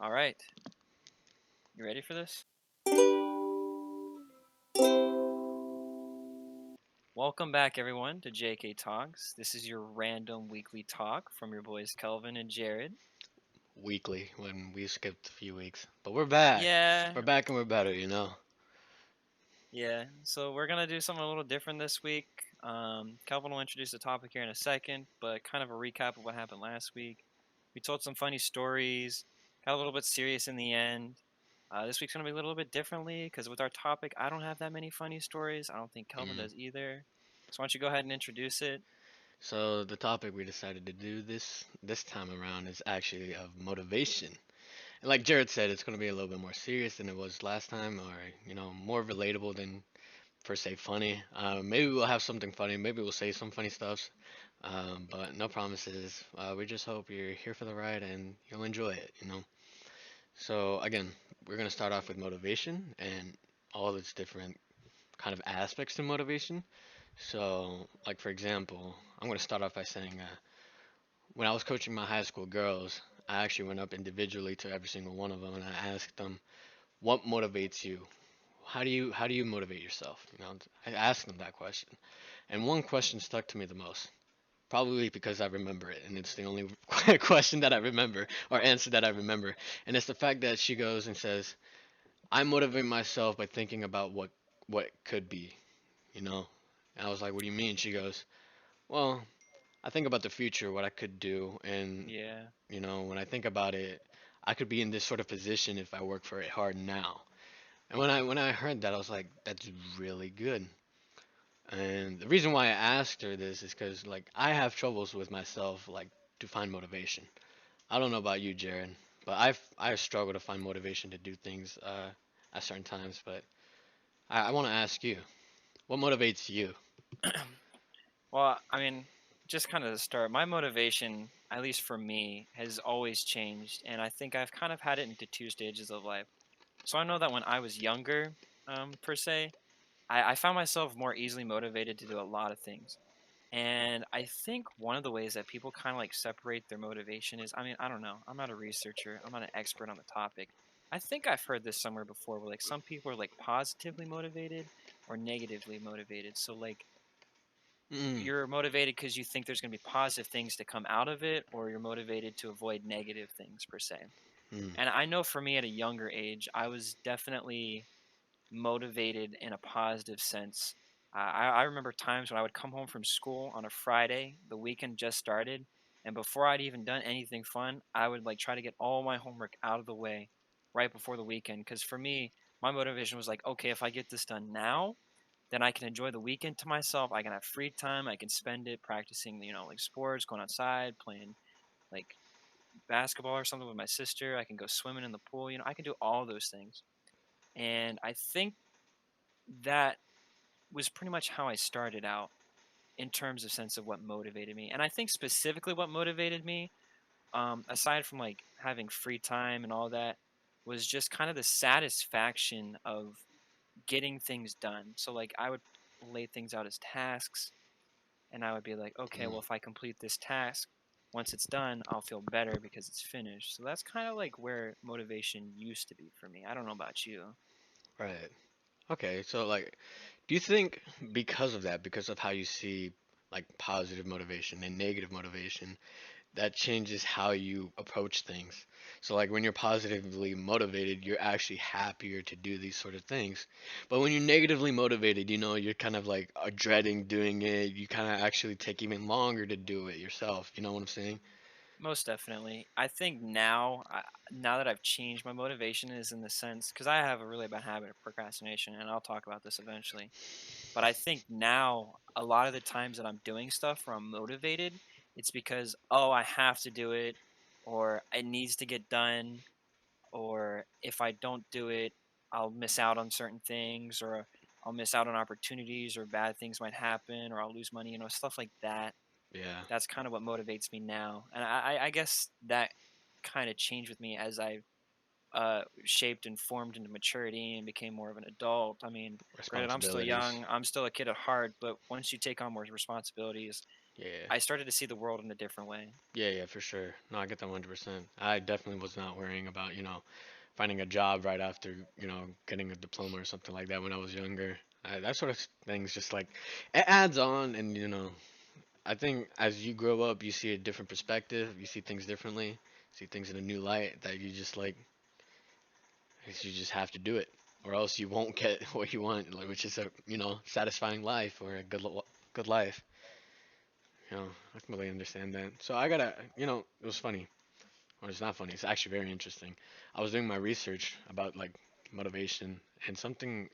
All right. You ready for this? Welcome back, everyone, to JayK Talks. This is your random weekly talk from your boys Kelvin and Jared. Weekly when we skipped a few weeks. But we're back. Yeah, We're back and we're better. yeah. So we're gonna do something a little different this week. Kelvin will introduce the topic here in a second, but kind of a recap of what happened last week. We told some funny stories, got a little bit serious in the end. This week's gonna be a little bit differently because with our topic, I don't have that many funny stories. I don't think Kelvin Mm. does either. So why don't you go ahead and introduce it? So the topic we decided to do this time around is actually of motivation. And like Jared said, it's going to be a little bit more serious than it was last time, or more relatable than per se funny. Maybe we'll have something funny. Maybe we'll say some funny stuff. But no promises. We just hope you're here for the ride and you'll enjoy it. So again, we're going to start off with motivation and all its different kind of aspects to motivation. So, like for example, I'm going to start off by saying when I was coaching my high school girls, I actually went up individually to every single one of them and I asked them, "What motivates you? How do you motivate yourself?" I asked them that question, and one question stuck to me the most. Probably because I remember it, and it's the only question that I remember or answer that I remember, and it's the fact that she goes and says, "I motivate myself by thinking about what could be." You know, and I was like, "What do you mean?" She goes, "Well, I think about the future, what I could do, and Yeah. when I think about it, I could be in this sort of position if I work for it hard now." And when I heard that, I was like, "That's really good." And the reason why I asked her this is because like I have troubles with myself, like to find motivation. I don't know about you, Jared, but I struggle to find motivation to do things at certain times. But I want to ask you, what motivates you? Well, I mean, just kind of to start, my motivation, at least for me, has always changed, and I think I've kind of had it into two stages of life. So I know that when I was younger, per se, I found myself more easily motivated to do a lot of things. And I think one of the ways that people kind of like separate their motivation is, I mean, I don't know. I'm not a researcher. I'm not an expert on the topic. I think I've heard this somewhere before where like some people are like positively motivated or negatively motivated. So like Mm, you're motivated because you think there's going to be positive things to come out of it, or you're motivated to avoid negative things per se. mm, And I know for me at a younger age, I was definitely motivated in a positive sense. I remember times when I would come home from school on a Friday, the weekend just started, and before I'd even done anything fun, I would like try to get all my homework out of the way right before the weekend. Because for me, my motivation was like, okay, if I get this done now, then I can enjoy the weekend to myself. I can have free time. I can spend it practicing, like sports, going outside, playing like basketball or something with my sister. I can go swimming in the pool. I can do all those things. And I think that was pretty much how I started out in terms of sense of what motivated me. And I think specifically what motivated me, aside from like having free time and all that, was just kind of the satisfaction of getting things done. So like I would lay things out as tasks and I would be like, okay, mm. well, if I complete this task, once it's done, I'll feel better because it's finished. So that's kind of like where motivation used to be for me. I don't know about you. Right. Okay. So like, do you think because of that, because of how you see like positive motivation and negative motivation, that changes how you approach things. So like when you're positively motivated, you're actually happier to do these sort of things. But when you're negatively motivated, you're kind of like dreading doing it. You kind of actually take even longer to do it yourself. You know what I'm saying? Most definitely. I think now that I've changed, my motivation is in the sense because I have a really bad habit of procrastination, and I'll talk about this eventually. But I think now a lot of the times that I'm doing stuff where I'm motivated, it's because oh I have to do it, or it needs to get done, or if I don't do it, I'll miss out on certain things, or I'll miss out on opportunities, or bad things might happen, or I'll lose money, stuff like that. Yeah. That's kind of what motivates me now, and I guess that kind of changed with me as I shaped and formed into maturity and became more of an adult. I mean, granted, I'm still Responsibilities. young, I'm still a kid at heart, but once you take on more responsibilities, Yeah. I started to see the world in a different way. Yeah, yeah, for sure. No, I get that 100%. I definitely was not worrying about, finding a job right after, getting a diploma or something like that when I was younger. That sort of things just like it adds on, and I think as you grow up, you see a different perspective, you see things differently, see things in a new light that you just like, you just have to do it, or else you won't get what you want, like, which is a, satisfying life or a good life. I completely understand that. So I gotta, it was funny. Well, it's not funny. It's actually very interesting. I was doing my research about like motivation, and something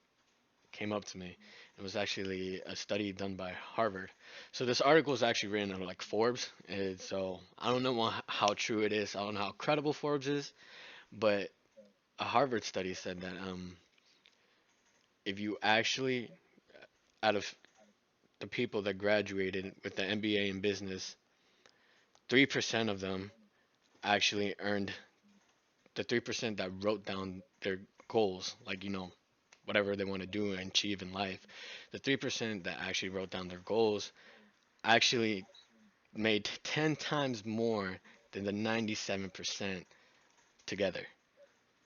came up to me. It was actually a study done by Harvard. So this article is actually written on like Forbes, and so I don't know how true it is. I don't know how credible Forbes is, but a Harvard study said that if you actually, out of the people that graduated with the MBA in business, 3% of them actually earned, the 3% that wrote down their goals, like whatever they want to do and achieve in life, the 3% that actually wrote down their goals actually made 10 times more than the 97% together,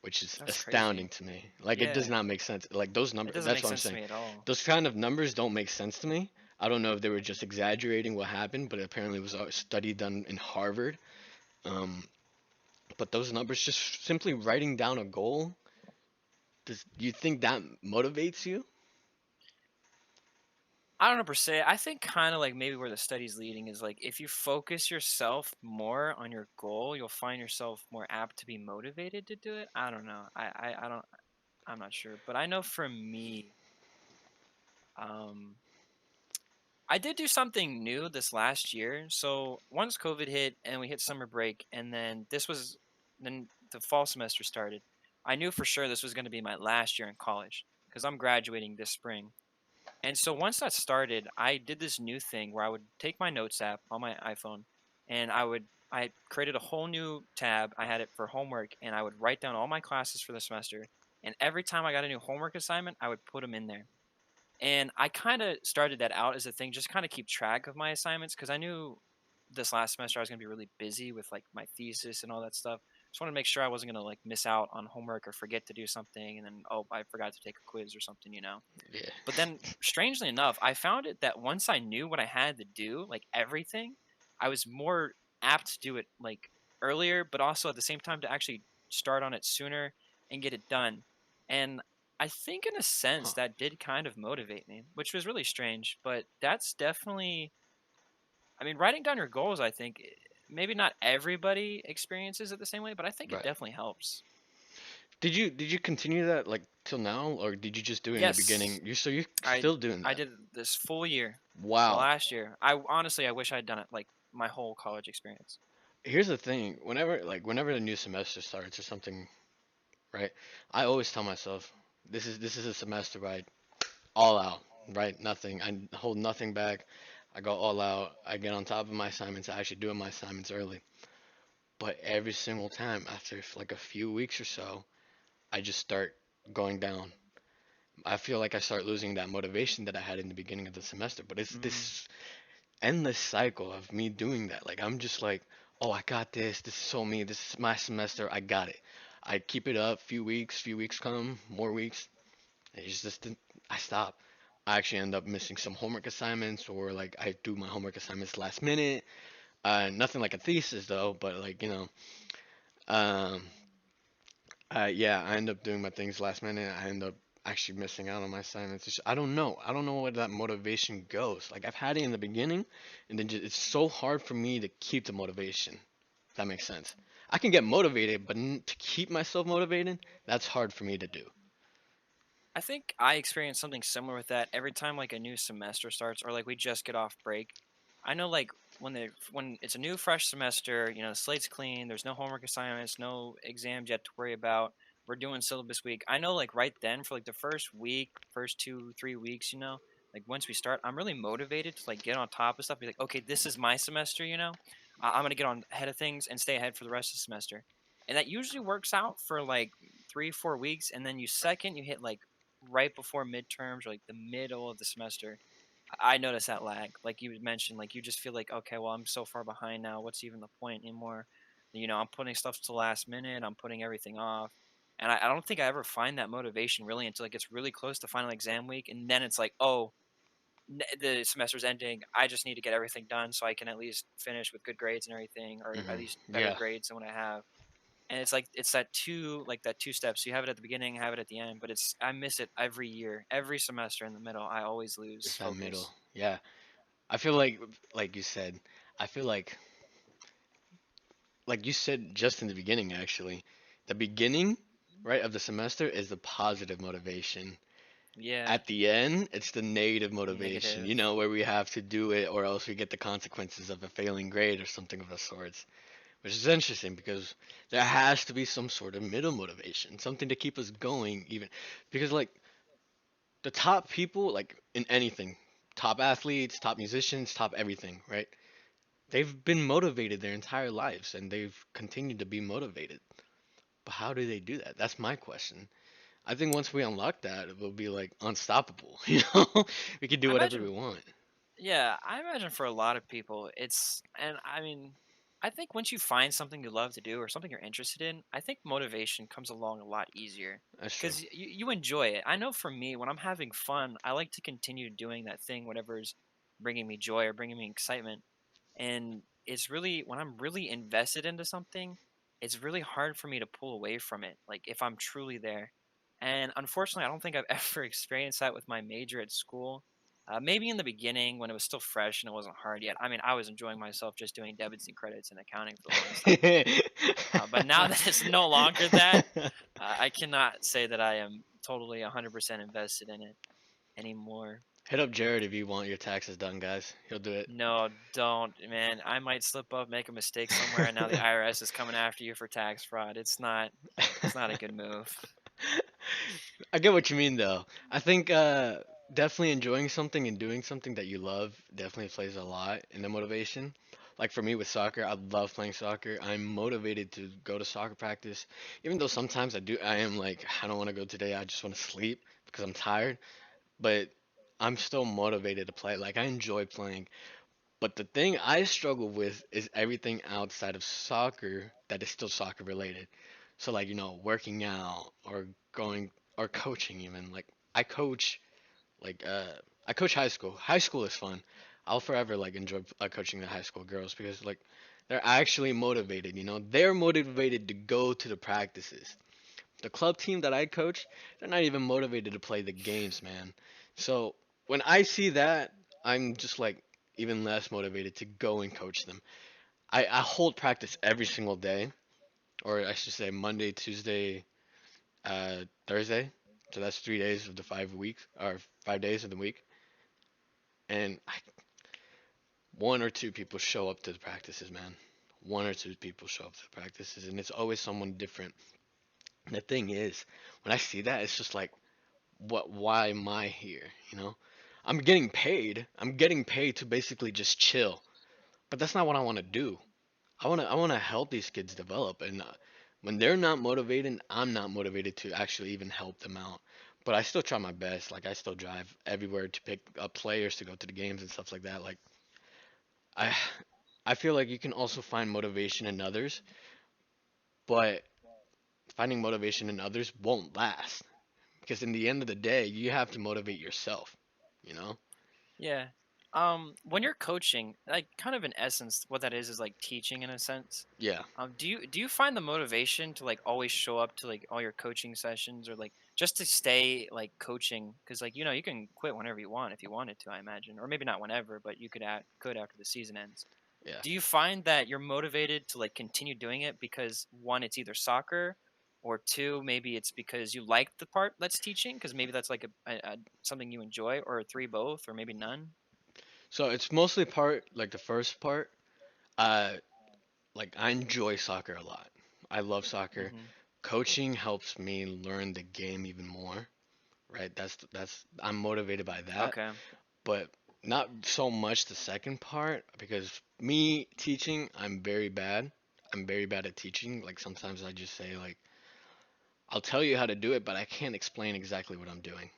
which is That's astounding crazy. to me. Like, it does Yeah, not make sense. Like, those it numbers, doesn't that's make what I'm sense to saying. me at all. Those kind of numbers don't make sense to me. I don't know if they were just exaggerating what happened, but apparently it was a study done in Harvard. Um, but those numbers, just simply writing down a goal, do you think that motivates you? I don't know per se. I think kind of like maybe where the study's leading is like if you focus yourself more on your goal, you'll find yourself more apt to be motivated to do it. I don't know. I don't. I'm not sure, but I know for me, um, I did do something new this last year. So once COVID hit and we hit summer break, and then the fall semester started. I knew for sure this was going to be my last year in college because I'm graduating this spring. And so once that started, I did this new thing where I would take my notes app on my iPhone and I created a whole new tab. I had it for homework and I would write down all my classes for the semester. And every time I got a new homework assignment, I would put them in there. And I kind of started that out as a thing, just kind of keep track of my assignments because I knew this last semester I was going to be really busy with like my thesis and all that stuff. Just wanted to make sure I wasn't going to like miss out on homework or forget to do something and then oh, I forgot to take a quiz or something, you know. Yeah. But then, strangely enough, I found it that once I knew what I had to do, like everything, I was more apt to do it like earlier, but also at the same time to actually start on it sooner and get it done. And I think, in a sense, Huh. that did kind of motivate me, which was really strange. But that's definitely, I mean, writing down your goals, I think maybe not everybody experiences it the same way, but I think it Right. definitely helps. Did you continue that like till now, or did you just do it in the Yes, beginning? You're I still doing I that? did this full year, the Wow. last year. I honestly I wish I'd done it like my whole college experience. Here's the thing. Whenever the new semester starts or something, right? I always tell myself, this is a semester where I all out, right? Nothing. I hold nothing back. I go all out. I get on top of my assignments. I actually do my assignments early. But every single time, after like a few weeks or so, I just start going down. I feel like I start losing that motivation that I had in the beginning of the semester. But it's Mm, this endless cycle of me doing that. Like, I'm just like, oh, I got this. This is so me. This is my semester. I got it. I keep it up. Few weeks come, more weeks. It's just I stop. I actually end up missing some homework assignments, or like I do my homework assignments last minute. Nothing like a thesis though, but like um, yeah, I end up doing my things last minute. I end up actually missing out on my assignments. I don't know. I don't know where that motivation goes. Like, I've had it in the beginning, and then it's so hard for me to keep the motivation. If that makes sense. I can get motivated, but to keep myself motivated, that's hard for me to do. I think I experienced something similar with that every time like a new semester starts or like we just get off break. I know like when it's a new fresh semester, you know, the slate's clean, there's no homework assignments, no exams yet to worry about. We're doing syllabus week. I know like right then for like the first week, first 2, 3 weeks, you know, like once we start, I'm really motivated to like get on top of stuff. Be like, okay, this is my semester, you know, I'm gonna get on ahead of things and stay ahead for the rest of the semester. And that usually works out for like 3, 4 weeks, and then you hit like right before midterms or like the middle of the semester, I notice that lag. Like you mentioned, like you just feel like, okay, well, I'm so far behind now. What's even the point anymore? I'm putting stuff to the last minute. I'm putting everything off. And I don't think I ever find that motivation really until it gets really close to final exam week. And then it's like, oh, the semester's ending. I just need to get everything done so I can at least finish with good grades and everything, or at Hmm. least better Yeah, grades than what I have. And it's like it's that two steps. You have it at the beginning, have it at the end, but I miss it every year, every semester in the middle. I always lose it's that middle. focus. Yeah, I feel like you said, I feel like you said just in the beginning, actually, the beginning, right, of the semester is the positive motivation. Yeah, At the end, it's the negative motivation, negative. where we have to do it or else we get the consequences of a failing grade or something of the sorts. Which is interesting because there has to be some sort of middle motivation, something to keep us going, even because like the top people, like in anything, top athletes, top musicians, top everything, right? They've been motivated their entire lives and they've continued to be motivated. But how do they do that? That's my question. I think once we unlock that, it will be like unstoppable. We can do I whatever we imagine want. Yeah, I imagine for a lot of people, and I mean, I think once you find something you love to do or something you're interested in, I think motivation comes along a lot easier That's true. because you enjoy it. I know for me, when I'm having fun, I like to continue doing that thing, whatever's bringing me joy or bringing me excitement. And it's really, when I'm really invested into something, it's really hard for me to pull away from it, like if I'm truly there. And unfortunately, I don't think I've ever experienced that with my major at school. Maybe in the beginning when it was still fresh and it wasn't hard yet. I mean, I was enjoying myself just doing debits and credits and accounting for the longest time. But now that it's no longer that, I cannot say that I am totally 100% invested in it anymore. Hit up Jared if you want your taxes done, guys. He'll do it. No, don't, man. I might slip up, make a mistake somewhere, and now the IRS is coming after you for tax fraud. It's not a good move. I get what you mean though. I think definitely enjoying something and doing something that you love definitely plays a lot in the motivation. Like for me with soccer, I love playing soccer. I'm motivated to go to soccer practice, even though sometimes I am like I don't want to go today. I just want to sleep because I'm tired. But I'm still motivated to play. Like I enjoy playing. But the thing I struggle with is everything outside of soccer that is still soccer related. So like, working out or going or coaching even. Like like I coach high school. High school is fun. I'll forever like enjoy coaching the high school girls because like they're actually motivated. They're motivated to go to the practices. The club team that I coach, they're not even motivated to play the games, man. So when I see that, I'm just like even less motivated to go and coach them. I hold practice every single day, or I should say Monday, Tuesday, Thursday. So that's 3 days of the 5 weeks, or 5 days of the week. And one or two people show up to the practices, man. One or two people show up to the practices, and it's always someone different. And the thing is, when I see that, it's just like, why am I here? I'm getting paid. I'm getting paid to basically just chill. But that's not what I want to do. I want to help these kids develop and when they're not motivated, I'm not motivated to actually even help them out. But I still try my best. Like I still drive everywhere to pick up players to go to the games and stuff like that. Like I I feel like you can also find motivation in others, but finding motivation in others won't last because in the end of the day, you have to motivate yourself, you know? Yeah. When you're coaching, like kind of in essence, what that is like teaching in a sense. Yeah. Do you find the motivation to like always show up to like all your coaching sessions or like just to stay like coaching? Because like you can quit whenever you want if you wanted to, I imagine, or maybe not whenever, but you could after the season ends. Yeah. Do you find that you're motivated to like continue doing it because one, it's either soccer, or two, maybe it's because you like the part that's teaching because maybe that's like a something you enjoy, or three, both, or maybe none. So it's mostly part like the first part. Uh like I enjoy soccer a lot. I love soccer. Hmm. Coaching helps me learn the game even more, right? That's I'm motivated by that, Okay. but not so much the second part because me teaching, I'm very bad. I'm very bad at teaching. Like sometimes I just say like I'll tell you how to do it, but I can't explain exactly what I'm doing,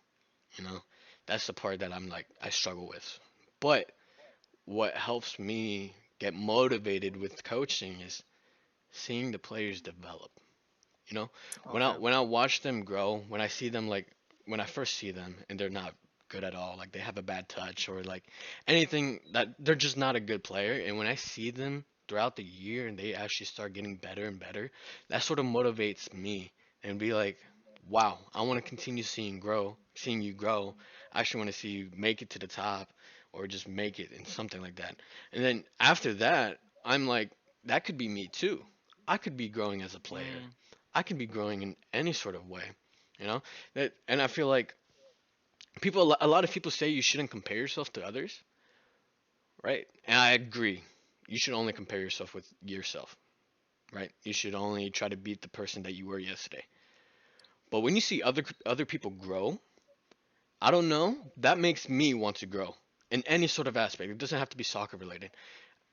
you know? That's the part that I'm like I struggle with. But what helps me get motivated with coaching is seeing the players develop. You know, Okay. when I watch them grow, when I see them like when I first see them and they're not good at all, like they have a bad touch or like anything that they're just not a good player. And when I see them throughout the year and they actually start getting better and better, that sort of motivates me and be like, wow, I want to continue seeing you grow. I actually want to see you make it to the top or just make it in something like that. And then after that, I'm like, that could be me too. I could be growing as a player. Mm, I can be growing in any sort of way, you know? That, and I feel like people, a lot of people say you shouldn't compare yourself to others, right? And I agree. You should only compare yourself with yourself, right? You should only try to beat the person that you were yesterday. But when you see other people grow, I don't know, that makes me want to grow in any sort of aspect. It doesn't have to be soccer related.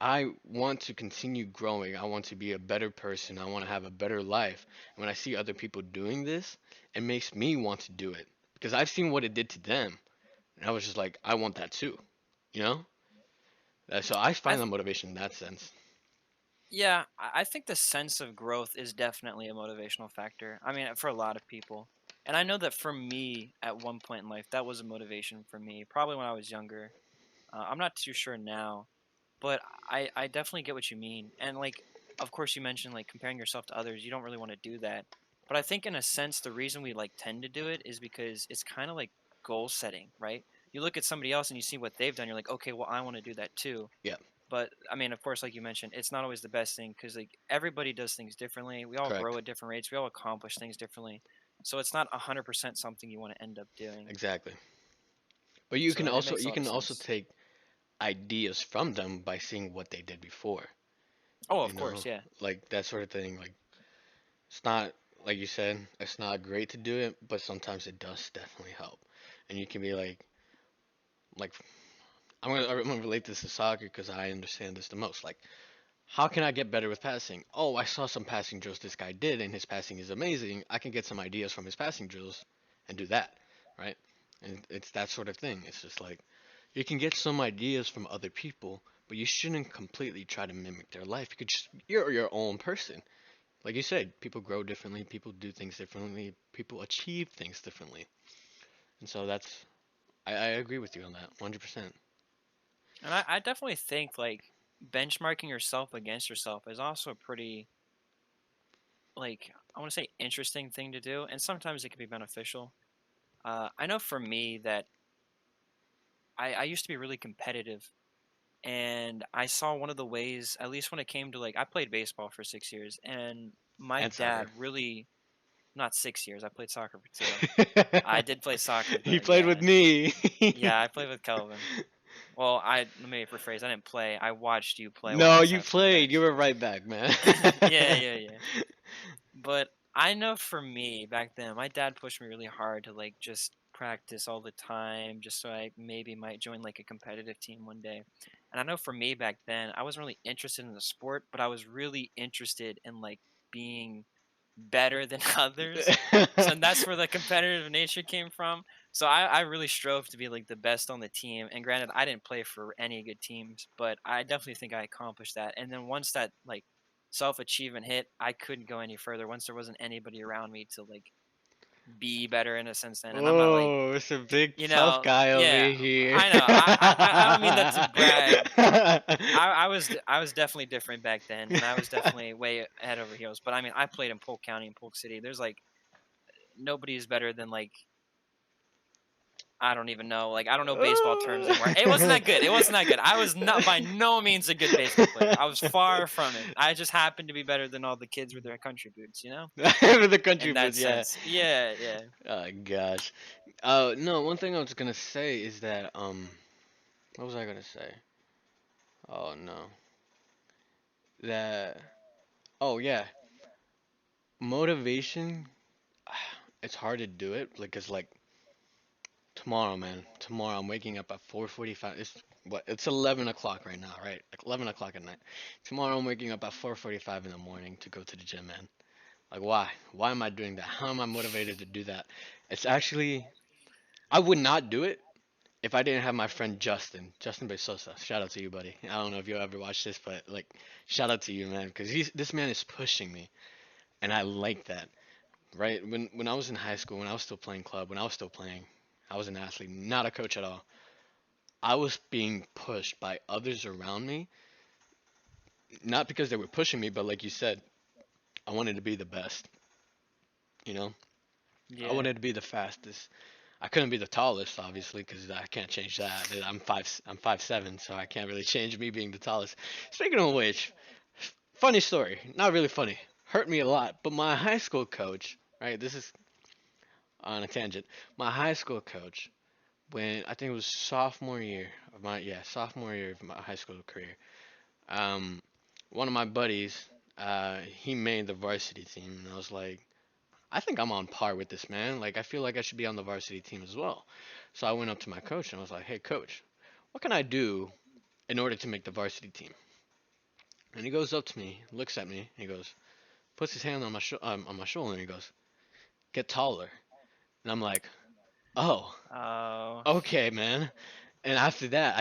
I want to continue growing. I want to be a better person. I want to have a better life. When I see other people doing this, it makes me want to do it because I've seen what it did to them, and I was just like, I want that too, you know? So I I find that motivation in that sense. Yeah, I think the sense of growth is definitely a motivational factor. I mean, for a lot of people. And I know that for me, at one point in life, that was a motivation for me, probably when I was younger. I'm not too sure now, but I definitely get what you mean. And like, of course, you mentioned like comparing yourself to others. You don't really want to do that. But I think in a sense, the reason we like tend to do it is because it's kind of like goal setting, right? You look at somebody else and you see what they've done. You're like, okay, well, I want to do that too. Yeah, But I mean, of course, like you mentioned, it's not always the best thing because like everybody does things differently. We all correct. grow at different rates. We all accomplish things differently. So it's not 100% something you want to end up doing. Exactly. But So it makes a you lot of can also sense. take ideas from them by seeing what they did before, Oh, you of know? course, yeah. Like that sort of thing. Like it's not like you said, it's not great to do it, but sometimes it does definitely help. And you can be like I'm gonna relate this to soccer because I understand this the most. Like, how can I get better with passing? Oh, I saw some passing drills this guy did, and his passing is amazing. I can get some ideas from his passing drills and do that, right? And it's that sort of thing. It's just like you can get some ideas from other people, but you shouldn't completely try to mimic their life. You could just you're your own person. Like you said, people grow differently, people do things differently, people achieve things differently. And so that's I agree with you on that 100%. And I definitely think like benchmarking yourself against yourself is also a pretty like I want to say interesting thing to do, and sometimes it can be beneficial. I know for me that I used to be really competitive, and I saw one of the ways, at least when it came to like I played baseball for 6 years, and my And soccer. dad really not 6 years. I played soccer for 2. I did play soccer He though. played with Yeah, me. yeah. I played with Kelvin. Well, let me rephrase. I didn't play. I watched you play, No, watch us you have some played. You match. were right back, man. Yeah, yeah, yeah. But I know for me back then, my dad pushed me really hard to like just practice all the time, just so I maybe might join like a competitive team one day. And I know for me back then, I wasn't really interested in the sport, but I was really interested in like being better than others. So and that's where the competitive nature came from. So I really strove to be like the best on the team. And granted, I didn't play for any good teams, but I definitely think I accomplished that. And then once that like self achievement hit, I couldn't go any further. Once there wasn't anybody around me to like be better in a sense then. And I'm not like, Oh, it's a big you tough know, guy over yeah, here. I know. I don't mean that to brag. I was definitely different back then, and I was definitely way ahead over heels. But I mean, I played in Polk County and Polk City. There's like nobody is better than like I don't even know. Like I don't know baseball terms anymore. It wasn't that good. It wasn't that good. I was not by no means a good baseball player. I was far from it. I just happened to be better than all the kids with their country boots, you know? With the country In that boots, yeah. sense. Yeah, yeah. Oh gosh. No, one thing I was gonna say is that what was I gonna say? Oh no. That oh yeah, motivation. It's hard to do it because like tomorrow, man. Tomorrow I'm waking up at 4:45. It's what? It's 11 o'clock right now, right? Like 11 o'clock at night. Tomorrow I'm waking up at 4:45 in the morning to go to the gym, man. Like why? Why am I doing that? How am I motivated to do that? It's actually I would not do it if I didn't have my friend Justin Besosa, shout out to you, buddy. I don't know if you'll ever watch this, but like, shout out to you, man, because this man is pushing me, and I like that. Right when I was in high school, when I was still playing club, when I was still playing, I was an athlete, not a coach at all. I was being pushed by others around me, not because they were pushing me, but like you said, I wanted to be the best. You know, I Yeah. wanted to be the fastest. I couldn't be the tallest, obviously, because I can't change that. I'm 5'7", so I can't really change me being the tallest. Speaking of which, funny story, not really funny, hurt me a lot. But my high school coach, right? This is on a tangent. My high school coach, when I think it was sophomore year of my high school career. Um, One of my buddies, he made the varsity team, and I was like, I think I'm on par with this man. Like, I feel like I should be on the varsity team as well. So I went up to my coach and I was like, Hey, coach, what can I do in order to make the varsity team? And he goes up to me, looks at me, and he goes, puts his hand on my shoulder, and he goes, Get taller. And I'm like, Oh, Oh. okay, man. And after that,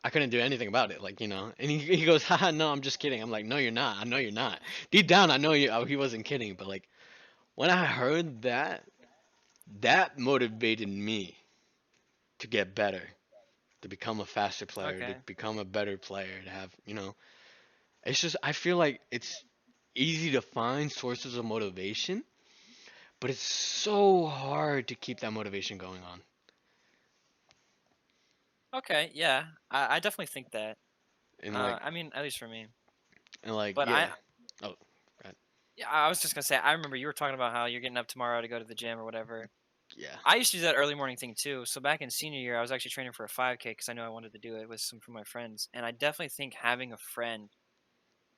I couldn't do anything about it, like, And he goes, haha, no, I'm just kidding. I'm like, no, you're not. I know you're not. Deep down, I know he wasn't kidding. But like, when I heard that, that motivated me to get better, to become a faster player, to Okay. become a better player, to have, it's just, I feel like it's easy to find sources of motivation, but it's so hard to keep that motivation going on. Okay. Yeah. I definitely think that. And like, I mean, at least for me. But yeah. Oh, right. yeah, I was just gonna say, I remember you were talking about how you're getting up tomorrow to go to the gym or whatever. Yeah. I used to do that early morning thing too. So back in senior year, I was actually training for a 5K because I knew I wanted to do it with some from my friends. And I definitely think having a friend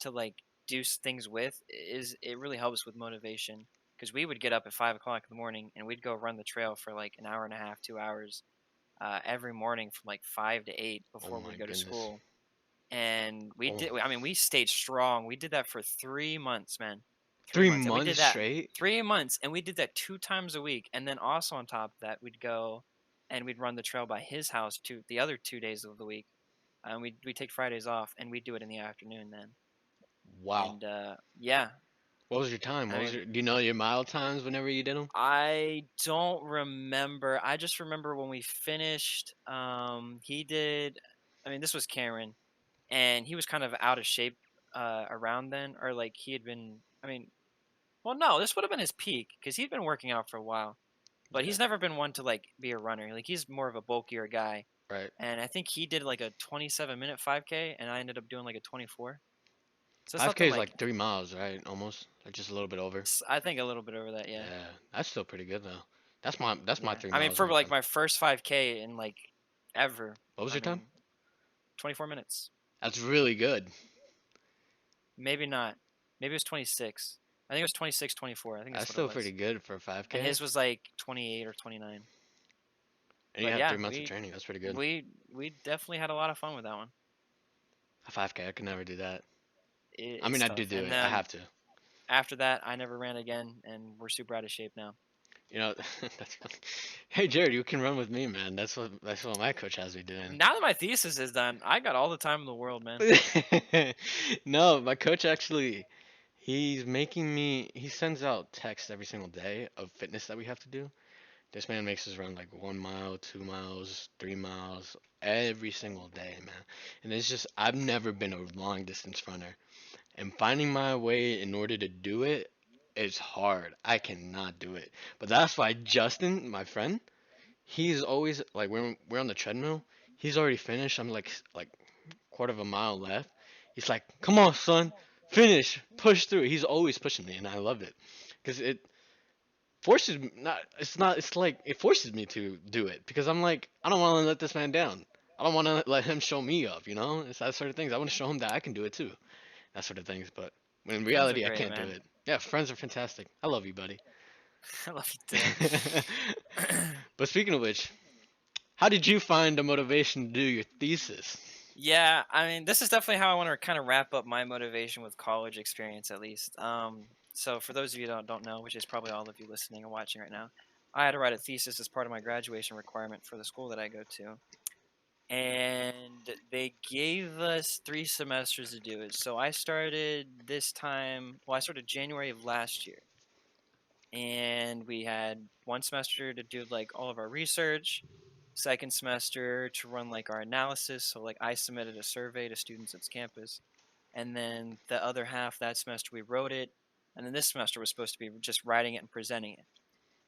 to like do things with is it really helps with motivation because we would get up at 5 o'clock in the morning and we'd go run the trail for like an hour and a half, 2 hours every morning from like 5 to 8 Oh before my we'd go to goodness. school. And we Oh, did. I mean, we stayed strong. We did that for 3 months, man. Three three months, and we months did that straight? 3 months, and we did that 2 times a week. And then also on top of that, we'd go and we'd run the trail by his house the other 2 days of the week. And we take Fridays off, and we do it in the afternoon then. Wow. And yeah, What was your time? I mean, Do you know your mile times whenever you did them? I don't remember. I just remember when we finished. He did. I mean, this was Cameron, and he was kind of out of shape around then, or like he had been. I mean, well, no, this would have been his peak because he'd been working out for a while, but Yeah. he's never been one to like be a runner. Like he's more of a bulkier guy, Right. and I think he did like a 27-minute 5K, and I ended up doing like a 24. So it's 5K nothing is like. like 3 miles, right? Almost. Like just a little bit over. I think a little bit over that, yeah, Yeah. That's still pretty good though. That's my yeah. three I mean, miles for in like one. my first 5K in like ever. What was I your time? mean, 24 minutes. That's really good. Maybe not. Maybe it was 26. I think it was 26, 24. I think that's That's what it still pretty was. good for a And 5K. his was like 28 or 29. And you But have yeah, 3 months of we training. That's pretty good. we we definitely had a lot of fun with that one. A 5K, I could never do that. I mean, It's I do tough. do And it. I then have to. after that, I never ran again, and we're super out of shape now. You know, that's funny. Hey, Jared, you can run with me, man. That's what my coach has me doing. Now that my thesis is done, I got all the time in the world, man. No, my coach actually, he sends out texts every single day of fitness that we have to do. This man makes us run like 1 mile, 2 miles, 3 miles every single day, man. And it's just, I've never been a long distance runner. And finding my way in order to do it is hard. I cannot do it. But that's why Justin, my friend, he's always like, we're on the treadmill. He's already finished. I'm like quarter of a mile left. He's like, "Come on, son, finish, push through." He's always pushing me, and I love it because it forces me not. It's not. It's like it forces me to do it because I'm like, I don't want to let this man down. I don't want to let him show me up. It's that sort of things. I want to show him that I can do it too. That sort of things. But in Friends are reality, I great, can't do man. it. Yeah, friends are fantastic. I love you, buddy. I love you too. But speaking of which, how did you find the motivation to do your thesis? Yeah, I mean, this is definitely how I want to kind of wrap up my motivation with college experience, at least. So for those of you that don't know, which is probably all of you listening or watching right now, I had to write a thesis as part of my graduation requirement for the school that I go to. And they gave us 3 semesters to do it. So I started this time, well, I started January of last year. And we had 1 semester to do like all of our research, second semester to run like our analysis. So, like, I submitted a survey to students at campus. And then the other half that semester we wrote it. And then this semester was supposed to be just writing it and presenting it.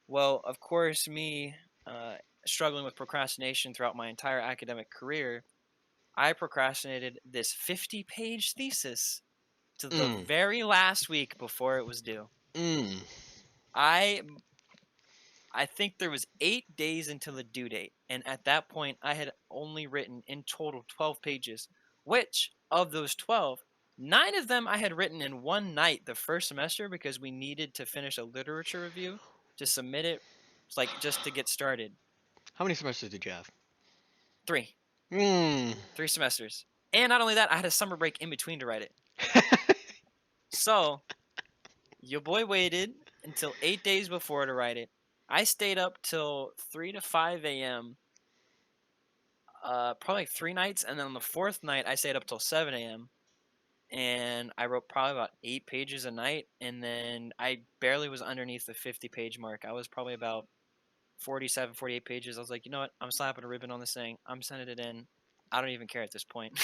Well, of course, me uh, struggling with procrastination throughout my entire academic career, I procrastinated this 50-page thesis to the Mm, very last week before it was due. mm. I I think there was 8 days until the due date, and at that point I had only written in total 12 pages, which of those 12, 9 of them I had written in one night the first semester because we needed to finish a literature review to submit it, like, just to get started. How many semesters did you have? 3. Mm. 3 semesters. And not only that, I had a summer break in between to write it. So, your boy waited until 8 days before to write it. I stayed up till 3 to 5 a.m. Probably like 3 nights, and then on the fourth night I stayed up till 7 a.m. and I wrote probably about 8 pages a night, and then I barely was underneath the 50-page mark. I was probably about 47, 48 pages. I was like, you know what? I'm slapping a ribbon on this thing. I'm sending it in. I don't even care at this point.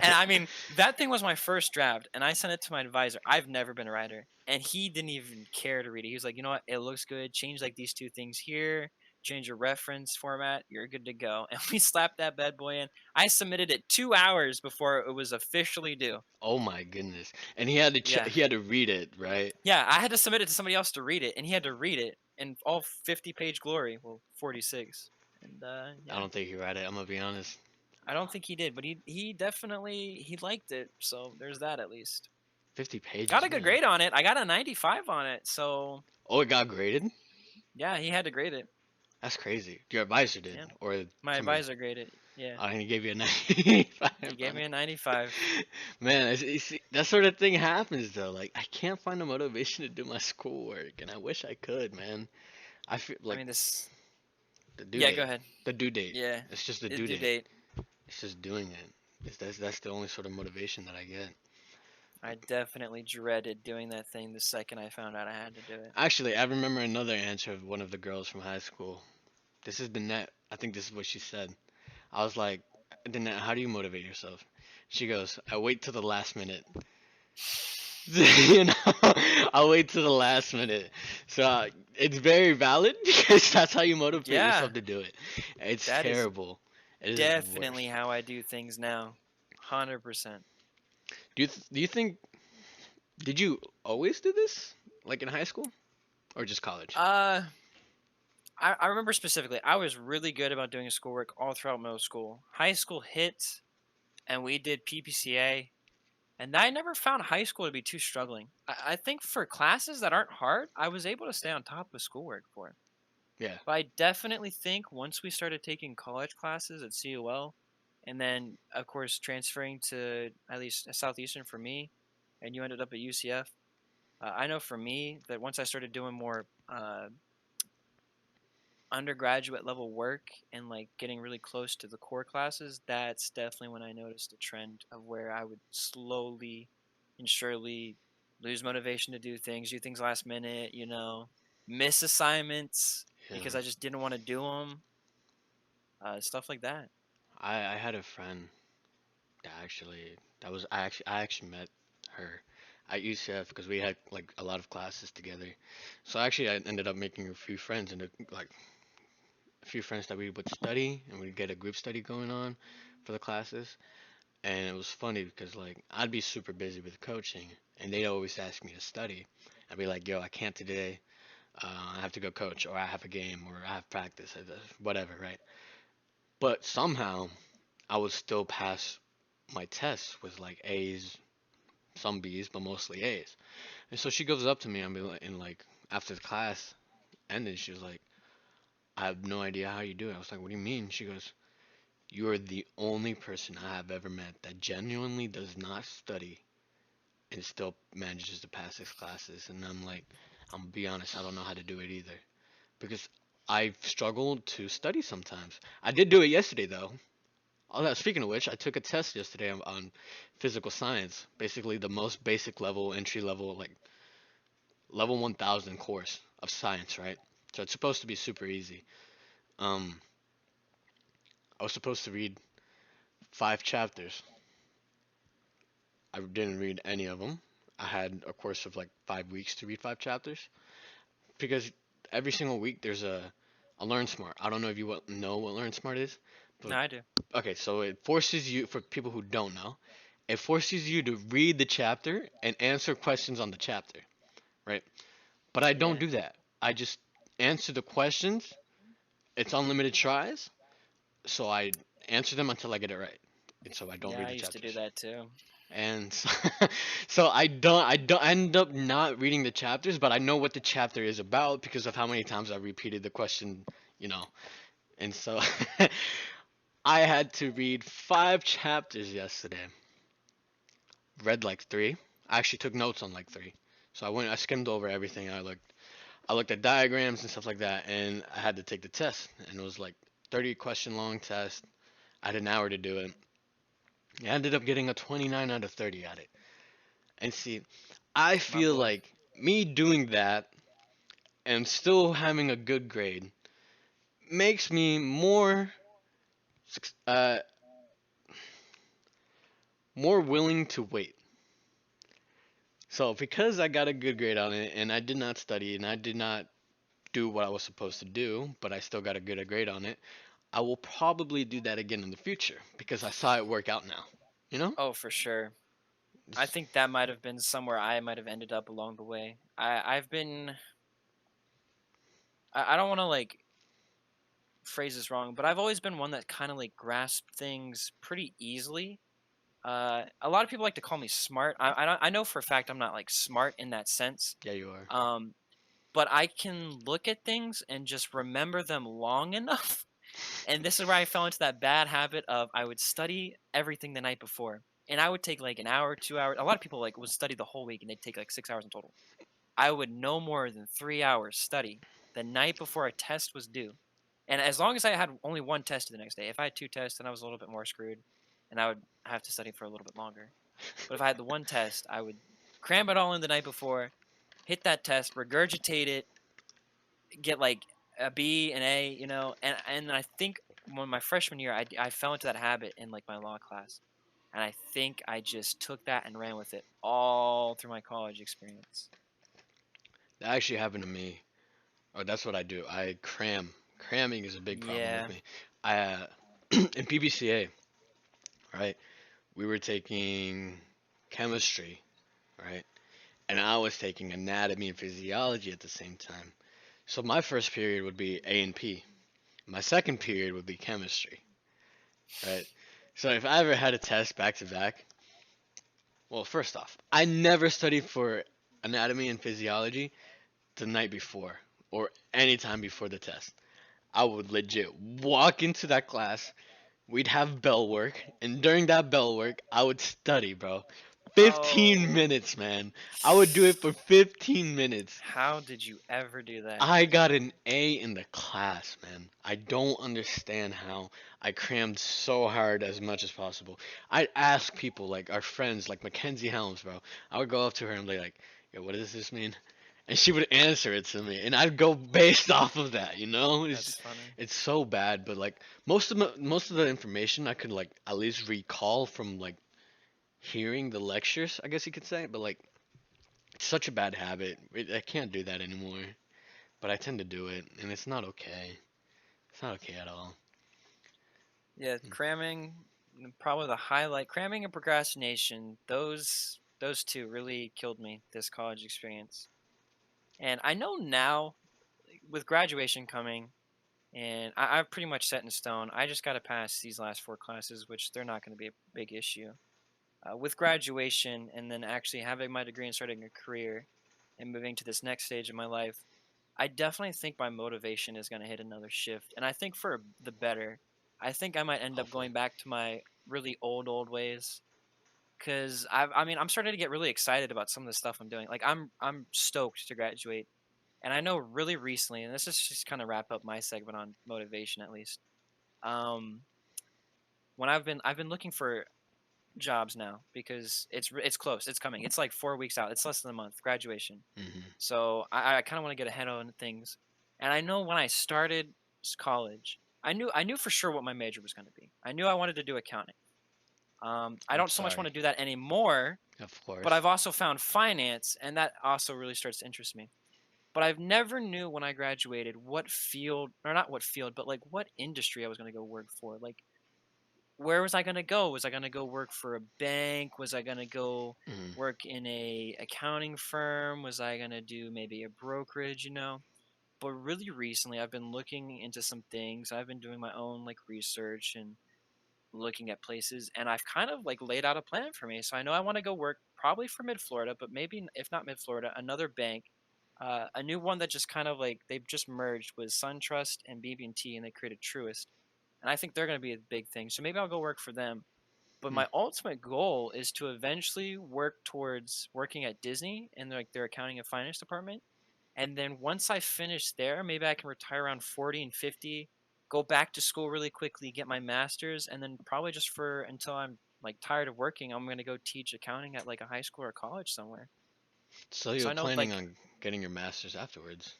And I mean, that thing was my first draft, and I sent it to my advisor. I've never been a writer, and he didn't even care to read it. He was like, you know what? It looks good. Change like these two things here. Change your reference format. You're good to go. And we slapped that bad boy in. I submitted it 2 hours before it was officially due. Oh my goodness. And he had to Yeah. he had to read it, right? Yeah, I had to submit it to somebody else to read it, and he had to read it in all 50-page glory. Well, 46. And I yeah, don't think he read it. I'm gonna be honest. I don't think he did, but he definitely he liked it. So there's that at least. 50 Got pages, a good man. grade on it. I got a 95 on it. So Oh, it got graded? yeah, he had to grade it. That's crazy. Your advisor did, Yeah, or my somebody? advisor graded it. Yeah, Oh, he gave you a 95 he gave on me it. a 95. Man, that sort of thing happens though. Like, I can't find the motivation to do my schoolwork, and I wish I could, man. I feel I like mean this. the due Yeah, go date. ahead. The due date. Yeah, It's just the it's due due date. date. It's just doing it. That's the only sort of motivation that I get. I definitely dreaded doing that thing the second I found out I had to do it. Actually, I remember another answer of one of the girls from high school. This is the net. I think this is what she said. I was like, Danette, how do you motivate yourself? She goes, I wait till the last minute. You know, I'll wait till the last minute. So it's very valid because that's how you motivate Yeah, yourself to do it. It's that is terrible. It is the definitely worst. how I do things now. 100%. Do you think did you always do this like in high school or just college? Uh, I remember specifically, I was really good about doing schoolwork all throughout middle school. High school hit, and we did PPCA, and I never found high school to be too struggling. I think for classes that aren't hard, I was able to stay on top of schoolwork for it. Yeah, But I definitely think once we started taking college classes at COL, and then of course transferring to at least Southeastern for me, and you ended up at UCF. I know for me that once I started doing more undergraduate level work and like getting really close to the core classes, that's definitely when I noticed a trend of where I would slowly and surely lose motivation to do things last minute, miss assignments yeah. because I just didn't want to do them, stuff like that. I had a friend that actually that was I actually met her at UCF because we had like a lot of classes together. So actually I ended up making a few friends and like a few friends that we would study and we'd get a group study going on for the classes. And it was funny because like I'd be super busy with coaching and they'd always ask me to study. I'd be like, yo, I can't today. I have to go coach or I have a game or I have practice or whatever, right? But somehow I would still pass my tests with like A's, some B's, but mostly A's. And so she goes up to me and like after the class ended, she was like, I have no idea how you do it. I was like, what do you mean? She goes, you are the only person I have ever met that genuinely does not study and still manages to pass his classes. And I'm like, I'm gonna be honest, I don't know how to do it either. because I struggled to study sometimes. I did do it yesterday though. Speaking of which, I took a test yesterday on physical science, basically the most basic level, entry level, like level 1000 course of science, right? So it's supposed to be super easy. Um, I was supposed to read 5 chapters. I didn't read any of them. I had a course of like 5 weeks to read 5 chapters because every single week there's a Learn Smart. I don't know if you know what Learn Smart is, No, but I do. okay, so it forces you, for people who don't know, it forces you to read the chapter and answer questions on the chapter, right? But I don't Yeah. do that. I just answer the questions. It's unlimited tries, so I answer them until I get it right, and so I don't Yeah, read I the used to do chapters. that too. And so, so I don't end up not reading the chapters, but I know what the chapter is about because of how many times I repeated the question, you know. And so I had to read 5 chapters yesterday. Read like three. I actually took notes on like three. So I skimmed over everything. I looked at diagrams and stuff like that, and I had to take the test. And it was like 30 question long test. I had an hour to do it. I ended up getting a 29 out of 30 at it. And see, I My feel boy. like me doing that and still having a good grade makes me uh, more willing to wait. So because I got a good grade on it and I did not study and I did not do what I was supposed to do, but I still got a good grade on it, I will probably do that again in the future because I saw it work out now. You know? Oh, for sure. I It's- think that might have been somewhere I might have ended up along the way. I've been I don't want to like phrase this wrong, but I've always been one that kind of like grasped things pretty easily. A lot of people like to call me smart. I know for a fact I'm not like smart in that sense. yeah, you are. Um, but I can look at things and just remember them long enough. And this is where I fell into that bad habit of I would study everything the night before. And I would take like an hour, 2 hours. A lot of people like would study the whole week and they'd take like 6 hours in total. I would no more than 3 hours study the night before a test was due. And as long as I had only one test the next day, if I had two tests, then I was a little bit more screwed and I would have to study for a little bit longer. But if I had the one test, I would cram it all in the night before, hit that test, regurgitate it, get like a B, an A, and I think when my freshman year, I fell into that habit in like my law class, and I think I just took that and ran with it all through my college experience. That actually happened to me. Or that's what I do. I cram. Cramming is a big problem with Yeah. me. I in PBCA, right? We were taking chemistry, right? And I was taking anatomy and physiology at the same time. So my first period would be A and P. My second period would be chemistry, right? So if I ever had a test back to back, well, first off, I never studied for anatomy and physiology the night before or any time before the test. I would legit walk into that class. We'd have bell work, and during that bell work, I would study, bro. 15 Oh, minutes, man. I would do it for 15 minutes. how did you ever do that? I got an A in the class, man. I don't understand how I crammed so hard as much as possible. I'd ask people, like our friends, like Mackenzie Helms, bro. I would go up to her and be like, yo, what does this mean? And she would answer it to me, and I'd go based off of that, you know? That's funny. It's so bad, but like most of the information I could like at least recall from like hearing the lectures, I guess you could say, but like it's such a bad habit. I can't do that anymore, but I tend to do it, and it's not okay. It's not okay at all. Yeah, cramming, probably the highlight. Cramming and procrastination. Those two really killed me this college experience. And I know now, with graduation coming, and I'm pretty much set in stone. I just got to pass these last four classes, which they're not going to be a big issue. With graduation and then actually having my degree and starting a career and moving to this next stage of my life, I definitely think my motivation is going to hit another shift. And I think for the better. I think I might end up Hopefully. going back to my really old ways because I mean I'm starting to get really excited about some of the stuff I'm doing. Like I'm stoked to graduate And I know really recently, and this is just kind of wrap up my segment on motivation at least. Um, when I've been looking for jobs now because it's close, it's coming. It's like 4 weeks out. It's less than a month, graduation. Hmm. So I kind of want to get ahead on things. And I know when I started college, I knew for sure what my major was going to be. I knew I wanted to do accounting. I I'm don't so much want sorry. to do that anymore, Of but course. I've also found finance, and that also really starts to interest me. But I've never knew when I graduated what field, or not what field, but like what industry I was going to go work for. Like, where was I going to go? Was I going to go work for a bank? Was I going to go Hmm. work in a accounting firm? Was I going to do maybe a brokerage, But really recently I've been looking into some things. I've been doing my own like research and looking at places, and I've kind of like laid out a plan for me. So I know I want to go work probably for Mid Florida, but maybe if not Mid Florida, another bank, a new one that just kind of like they've just merged with SunTrust and BB&T, and they created Truist, and I think they're going to be a big thing. So maybe I'll go work for them. But Hmm. my ultimate goal is to eventually work towards working at Disney in like their accounting and finance department, and then once I finish there, maybe I can retire around 40 and 50, go back to school really quickly, get my master's, and then probably just for until I'm like tired of working, I'm going to go teach accounting at like a high school or college somewhere. So So you're I know planning like on getting your master's afterwards?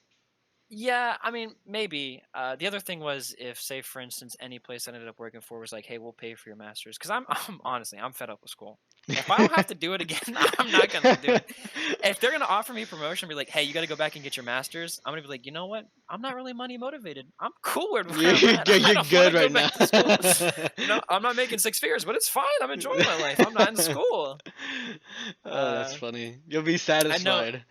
yeah, I mean, maybe. The other thing was if, say, for instance, any place I ended up working for was like, "Hey, we'll pay for your master's," because I'm honestly, I'm fed up with school. If I don't have to do it again, I'm not gonna do it. If they're gonna offer me promotion, be like, "Hey, you got to go back and get your master's," I'm gonna be like, you know what? I'm not really money motivated. I'm cool with you're, where I'm at. I you're don't want good to go right now. back to school. I'm not making six figures, but it's fine. I'm enjoying my life. I'm not in school. Oh, that's Uh, funny. You'll be I know satisfied.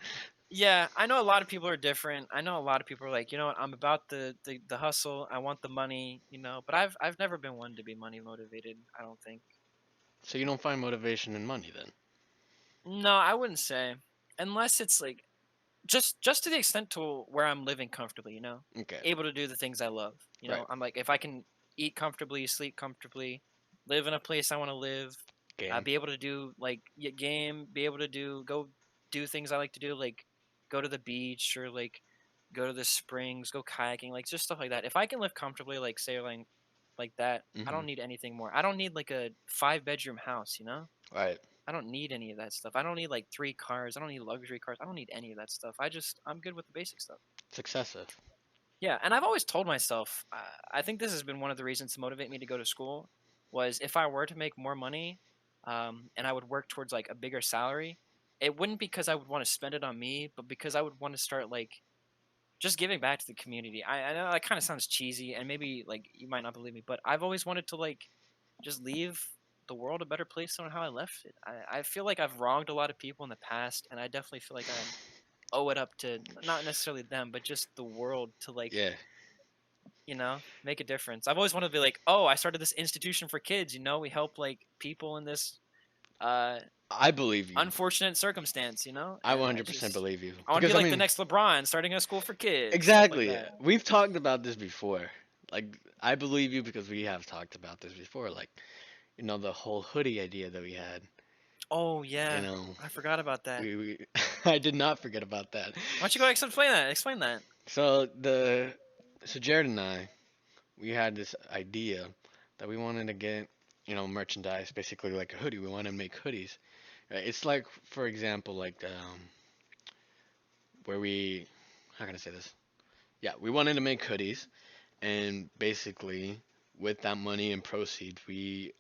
yeah, I know a lot of people are different. I know a lot of people are like, you know what, I'm about the hustle. I want the money, but I've never been one to be money motivated, I don't think. So you don't find motivation in money then? No, I wouldn't say. Unless it's like just to the extent to where I'm living comfortably, Okay. able to do the things I love. Right. I'm like if I can eat comfortably, sleep comfortably, live in a place I want to live, Game. be able to do like game, be able to go do things I like to do, like go to the beach or like go to the springs, go kayaking, like just stuff like that. If I can live comfortably, like sailing, like that, I Hmm. don't need anything more. I don't need like a 5 bedroom house. Right. I don't need any of that stuff. I don't need like 3 cars. I don't need luxury cars. I don't need any of that stuff. I'm good with the basic stuff. It's excessive. Yeah, and I've always told myself, I think this has been one of the reasons to motivate me to go to school was if I were to make more money, and I would work towards like a bigger salary, it wouldn't because I would want to spend it on me, but because I would want to start like just giving back to the community. I know that kind of sounds cheesy, and maybe like you might not believe me, but I've always wanted to like just leave the world a better place than how I left it. I feel like I've wronged a lot of people in the past, and I definitely feel like I owe it up to not necessarily them, but just the world to like, Yeah. make a difference. I've always wanted to be like, oh, I started this institution for kids. We help like people in this uh I believe you. unfortunate circumstance. I And I 100% just believe you. I want to be Because, I like the mean, next LeBron, starting a school for kids, stuff like exactly. that. We've talked about this before. Like, I believe you because we have talked about this before. Like, the whole hoodie idea that we had. Oh You yeah, know, I forgot about that. we I did not forget about that. Why don't you go explain that? Explain that. So so Jared and I, we had this idea that we wanted to get, merchandise, basically like a hoodie. We want to make hoodies. Right? It's like, for example, like where we, how can I say this? Yeah, we wanted to make hoodies, and basically with that money and proceeds, we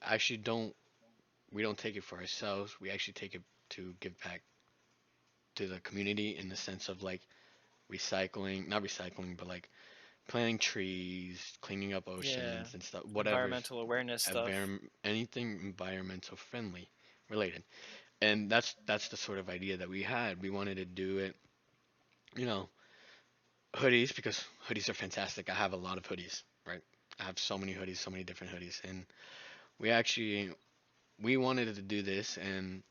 don't take it for ourselves. We actually take it to give back to the community in the sense of like recycling, not recycling, but like planting trees, cleaning up Yeah, oceans and stuff, whatever, environmental awareness stuff. anything environmental friendly related. And that's the sort of idea that we had. We wanted to do it, you know, hoodies because hoodies are fantastic. I have a lot of hoodies, right? I have so many hoodies, so many different hoodies, and we actually we wanted to do this, and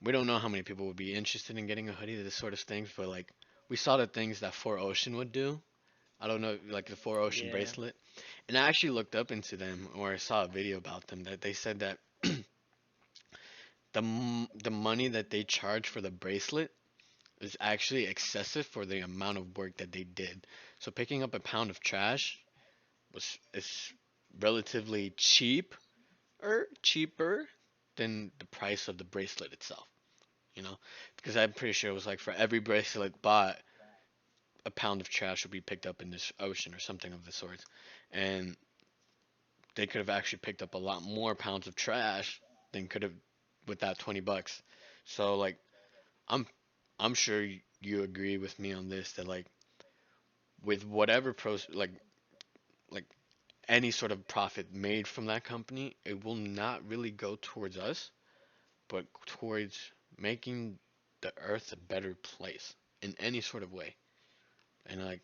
we don't know how many people would be interested in getting a hoodie, this sort of things, but like we saw the things that Four Ocean would do. I don't know, like the Four Ocean Yeah, bracelet. And I actually looked up into them, or I saw a video about them that they said that the money that they charge for the bracelet is actually excessive for the amount of work that they did. So picking up a pound of trash was is relatively cheap or cheaper than the price of the bracelet itself, you know? Because I'm pretty sure it was like for every bracelet bought, a pound of trash would be picked up in this ocean or something of the sort. And they could have actually picked up a lot more pounds of trash than could have with that 20 bucks. So like I'm I'm sure you agree with me on this that like with whatever pros like any sort of profit made from that company, it will not really go towards us, but towards making the earth a better place in any sort of way. And like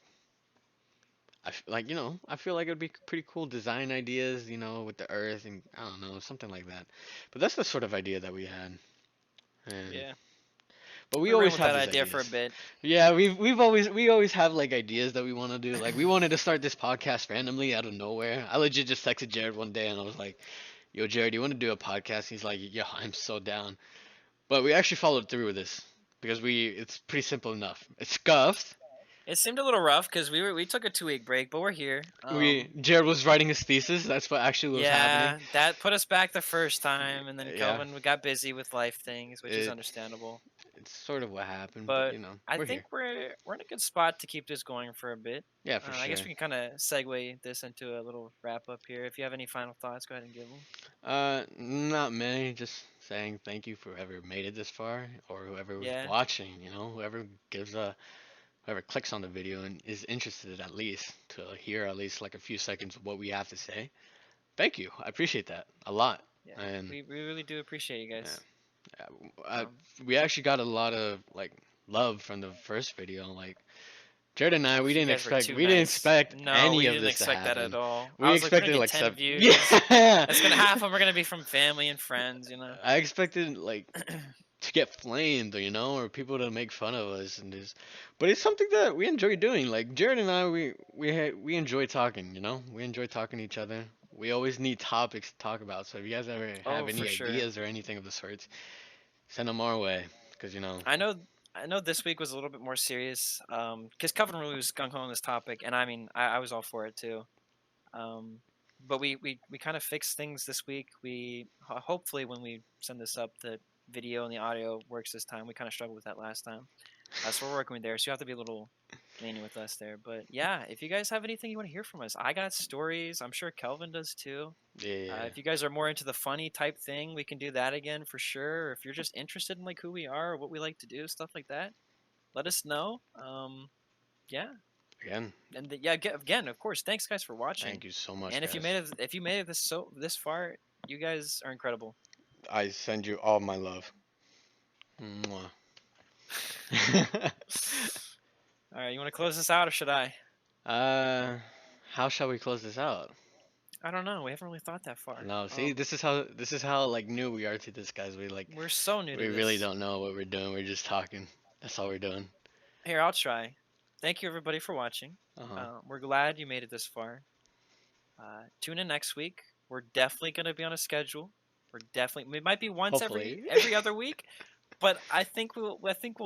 like I feel like it'd be pretty cool design ideas, with the earth and I don't know, something like that. But that's the sort of idea that we had. And Yeah, but we we ran always with have that these idea for ideas. a bit. Yeah, we always have like ideas that we want to do. Like we wanted to start this podcast randomly out of nowhere. I legit just texted Jared one day and I was like, "Yo, Jared, do you want to do a podcast?" He's like, "Yo, I'm so down." But we actually followed through with this because it's pretty simple enough. It's scuffed. It seemed a little rough because we took a 2 week break, but we're here. Jared was writing his thesis. That's what actually was happening. Yeah, that put us back the first time, and then Yeah, Kelvin got busy with life things, which is it understandable. it's sort of what happened, but But I we're think here. we're in a good spot to keep this going for a bit. Yeah, for I guess sure. we can kind of segue this into a little wrap up here. If you have any final thoughts, go ahead and give them. Not many. Just saying thank you for whoever made it this far, or whoever was Yeah, watching. Whoever whoever clicks on the video and is interested at least to hear at least like a few seconds of what we have to say. Thank you. I appreciate that a lot. yeah, And we really do appreciate you yeah, guys. I, Um, we actually got a lot of like love from the first video. Like Jared and I, oh, we you didn't guys were expect too we didn't nice. expect No, any we of didn't this to expect that at happen. all. I We was like, we're gonna expected get like 10 seven. views. Yeah, That's gonna half of them are gonna be from family and friends, I expected like to get flamed, or people to make fun of us and this. But it's something that we enjoy doing. Like Jared and I, we enjoy talking. We enjoy talking to each other. We always need topics to talk about. So if you guys ever have Oh, for any sure. ideas or anything of the sorts, send them our way. Cause I know I know this week was a little bit more serious. Because Calvin really was gung ho on this topic, and I mean I was all for it too. Um, but we kind of fixed things this week. Hopefully when we send this up, the video and the audio works this time. We kind of struggled with that last time. So we're working with there. So you have to be a little lenient with us there. But yeah, if you guys have anything you want to hear from us, I got stories. I'm sure Kelvin does too. yeah, If you guys are more into the funny type thing, we can do that again for sure. Or if you're just interested in like who we are or what we like to do, stuff like that, let us know. Yeah, again, and again, of course, thanks guys for watching. thank you so much, And guys. if you made it this far, you guys are incredible. I send you all my love. Mwah. All right, you want to close this out or should I? uh, how shall we close this out? I don't know. We haven't really thought that far. No, see, this is how like new we are to this, guys. We're so new to We really this. don't know what we're doing. We're just talking. That's all we're doing. Here, I'll try. Thank you everybody for watching. Uh huh. We're glad you made it this far. Tune in next week. We're definitely going to be on a schedule. We might be once every Hopefully. every other week, but I think we'll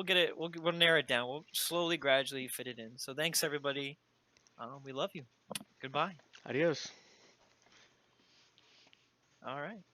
get it. We'll narrow it down. We'll slowly, gradually fit it in. So thanks everybody. We love you. Goodbye. Adios. All right.